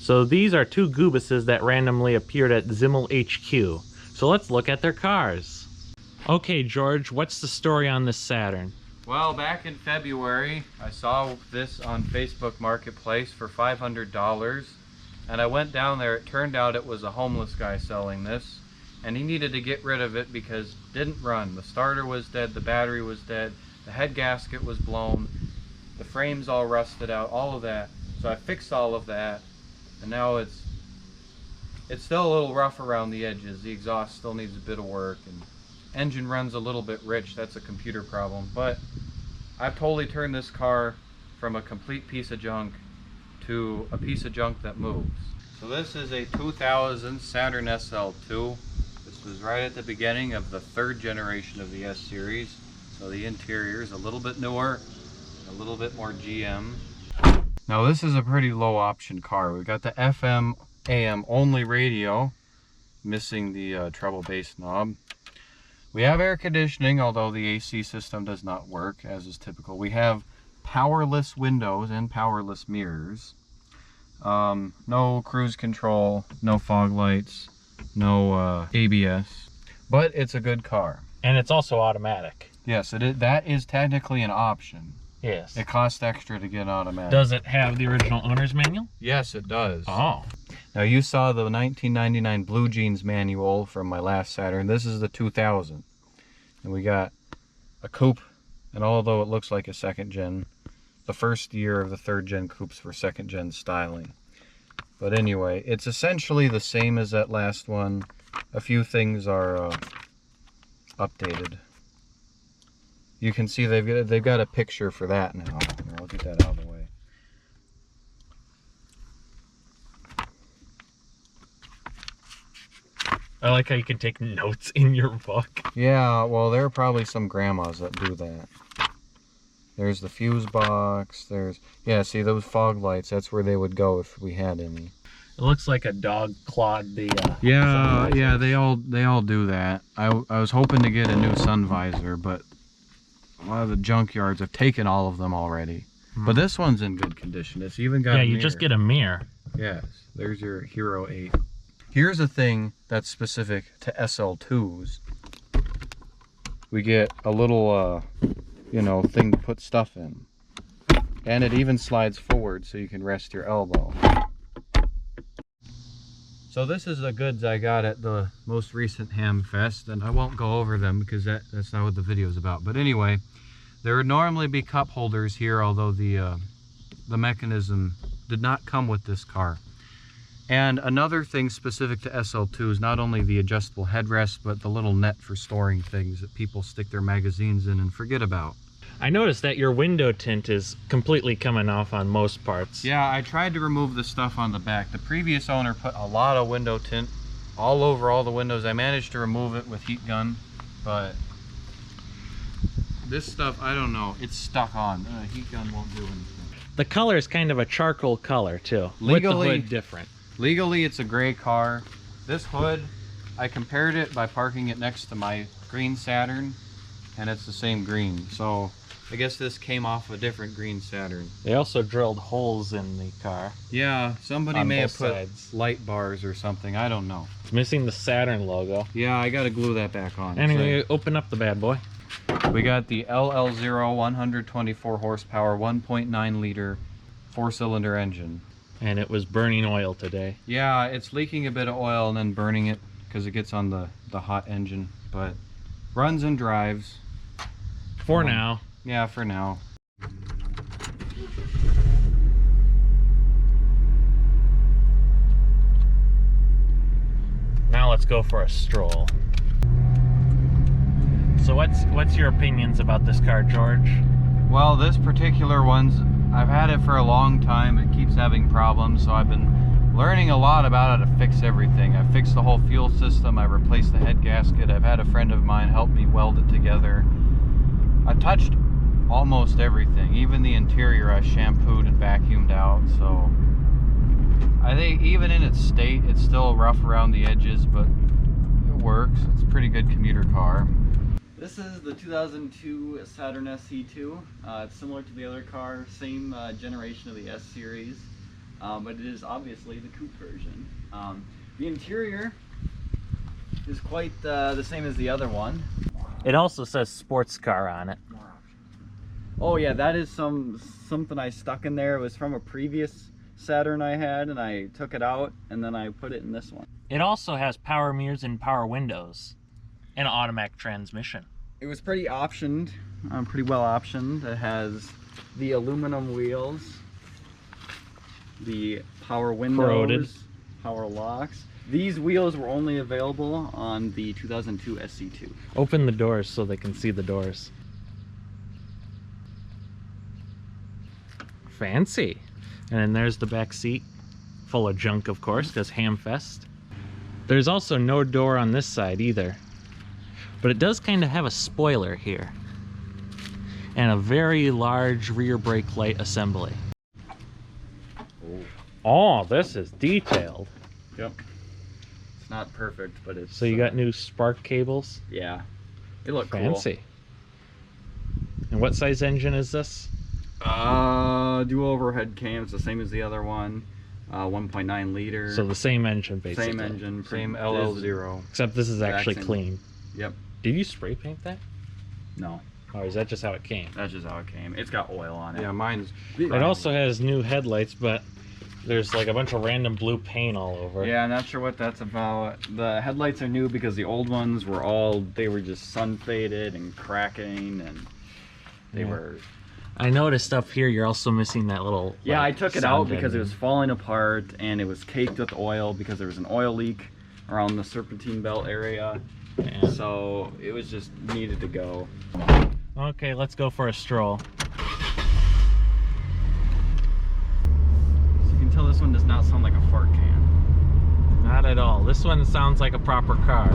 So these are two Goobuses that randomly appeared at Zimmel HQ. So let's look at their cars. Okay, George, what's the story on this Saturn? Well, back in February, I saw this on Facebook Marketplace for $500, and I went down there. It turned out it was a homeless guy selling this, and he needed to get rid of it because it didn't run. The starter was dead, the battery was dead, the head gasket was blown, the frames all rusted out, all of that. So I fixed all of that, and now it's still a little rough around the edges. The exhaust still needs a bit of work, and engine runs a little bit rich. That's a computer problem, but I've totally turned this car from a complete piece of junk to a piece of junk that moves. So this is a 2000 Saturn SL2. This was right at the beginning of the third generation of the S series, so the interior is a little bit newer, a little bit more GM. Now this is a pretty low option car. We've got the FM AM only radio, missing the treble bass knob. We have air conditioning, although the AC system does not work, as is typical. We have powerless windows and powerless mirrors. No cruise control, no fog lights, no ABS, but it's a good car. And it's also automatic. Yes, that is technically an option. Yes. It costs extra to get automatic. Does it have the original owner's manual? Yes, it does. Oh. Now you saw the 1999 Blue Jeans manual from my last Saturn. This is the 2000. And we got a coupe, and although it looks like a second gen, the first year of the third gen coupes were second gen styling. But anyway, it's essentially the same as that last one. A few things are updated. You can see they've got a picture for that now. I'll get that out of the way. I like how you can take notes in your book. Yeah, well, there are probably some grandmas that do that. There's the fuse box. Yeah, see those fog lights? That's where they would go if we had any. It looks like a dog clawed the. Yeah, they all do that. I was hoping to get a new sun visor, but a lot of the junkyards have taken all of them already. But this one's in good condition. It's even got a mirror. You just get a mirror. Yes, there's your Hero 8. Here's a thing that's specific to SL2s. We get a little, thing to put stuff in. And it even slides forward so you can rest your elbow. So this is the goods I got at the most recent Ham Fest, and I won't go over them because that's not what the video is about. But anyway, there would normally be cup holders here, although the mechanism did not come with this car. And another thing specific to SL2 is not only the adjustable headrest, but the little net for storing things that people stick their magazines in and forget about. I noticed that your window tint is completely coming off on most parts. Yeah, I tried to remove the stuff on the back. The previous owner put a lot of window tint all over all the windows. I managed to remove it with heat gun, but this stuff, I don't know, it's stuck on. Heat gun won't do anything. The color is kind of a charcoal color too, with the hood different. Legally, it's a gray car. This hood, I compared it by parking it next to my green Saturn, and it's the same green. So I guess this came off a different green Saturn. They also drilled holes in the car. Yeah, somebody may have put sides. light bars or something. I don't know. It's missing the Saturn logo. Yeah, I got to glue that back on. Anyway, open up the bad boy. We got the LL0 124 horsepower, 1.9 liter, 4-cylinder engine. And it was burning oil today. Yeah, it's leaking a bit of oil and then burning it because it gets on the hot engine. But runs and drives. For now. Yeah, for now. Now let's go for a stroll. So what's your opinions about this car, George? Well, this particular one's, I've had it for a long time. It keeps having problems, so I've been learning a lot about how to fix everything. I fixed the whole fuel system. I replaced the head gasket. I've had a friend of mine help me weld it together. I touched almost everything. Even the interior I shampooed and vacuumed out. So I think even in its state, it's still rough around the edges, but it works. It's a pretty good commuter car. This is the 2002 Saturn SE2. It's similar to the other car, same generation of the S series. but it is obviously the coupe version. The interior is quite the same as the other one. It also says sports car on it. Oh yeah, that is something I stuck in there. It was from a previous Saturn I had, and I took it out and then I put it in this one. It also has power mirrors and power windows and automatic transmission. It was pretty optioned, pretty well optioned. It has the aluminum wheels, the power windows, Corroded. power locks. These wheels were only available on the 2002 SC2. Open the doors so they can see the doors. Fancy. And then there's the back seat, full of junk, of course, because Hamfest. There's also no door on this side either, but it does kind of have a spoiler here and a very large rear brake light assembly. Oh, this is detailed. Yep. It's not perfect, but it's... So you got new spark cables? Yeah. They look Fancy. And what size engine is this? Dual overhead cams, the same as the other one. 1.9 liter. So the same engine, basically. Same engine. Same LL0. Except this is actually Exact same. clean. Yep. Did you spray paint that? No, Or is that just how it came? that's just how it came. It's got oil on it. Yeah, mine's. It also has new headlights, but there's like a bunch of random blue paint all over. Yeah, I'm not sure what that's about. The headlights are new because the old ones were just sun faded and cracking, and they Yeah. were... I noticed up here you're also missing that little... Yeah, like, I took it sound out because it was engine. falling apart and it was caked with oil because there was an oil leak around the serpentine belt area. Yeah. So it was just needed to go. Okay, let's go for a stroll. So you can tell this one does not sound like a fart can. Not at all. This one sounds like a proper car.